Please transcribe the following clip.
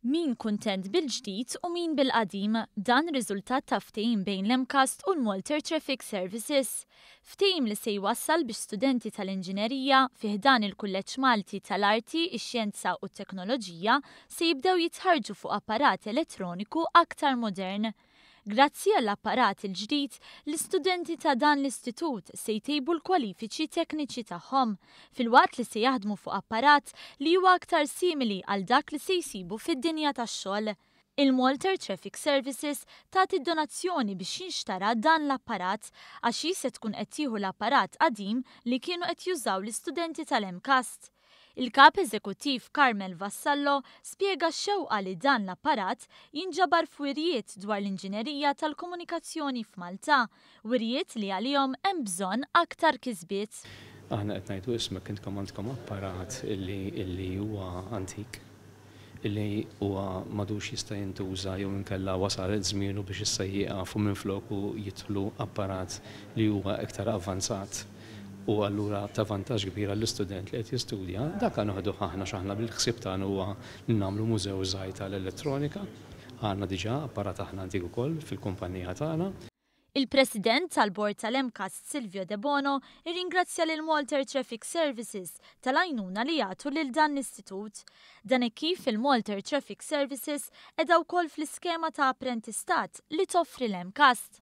Min kuntent bil-ġdid u min bil-qadim, dan riżultat ta' ftehim bejn l-MCAST u l-Malta Traffic Services. Ftehim li se jwassal biex studenti tal-inġinerija fih dan il-Kulleġġ Malti tal-Arti, ix-Xjenza u t-Teknoloġija se jibdew jitħarġu fuq apparat elettroniku aktar modern. Grazzi għall-apparat il-ġdid, l-istudenti ta' dan l-istitut se jtejbu l-kwalifiċi tekniċi tagħhom, filwaqt li se jaħdmu fuq apparat li huwa aktar simili għal dak li se jsibu fid-dinja tax-xogħol. Il-Malta Traffic Services tagħti donazzjoni biex jinxtara dan l-apparat għax se tkun qed tieħu l-apparat qadim li kienu qed jużaw l-istudenti tal-MCAST. Il-kap eżekuttiv Carmel Vassallo spjega x-xewqa li dan l-apparat jinġabar f'wirjiet dwar l-inġinerija tal-komunikazzjoni f'Malta, wirjiet li għalihom hemm bżonn aktar kisbiet. Aħna qed ngħidu ismek intkom għandkom apparat illi huwa antik, illi huwa m'għadux jista' jintuża jew inkella wasal żmienu biex issa jieqafu minfloku jidħlu apparat li huwa iktar avvanzat. U allura ta' vantaġġ kbira l-istudent li qed jistudja, dak għandu aħna x'aħna bil-ħsieb tagħna huwa li nagħmlu mużew żgħir tal-elettronika. Għandna diġà apparat aħna antik ukoll fil-kumpanija tagħna. Il-President tal-Bord tal-MCAST Silvio De Bono irringrazzja lil Malta Traffic Services tal-għajnuna li jagħtu lil dan l-istitut. Dan kif il-Malta Traffic Services qiegħda wkoll fl-iskema ta' apprentistat li toffri l-MCAST.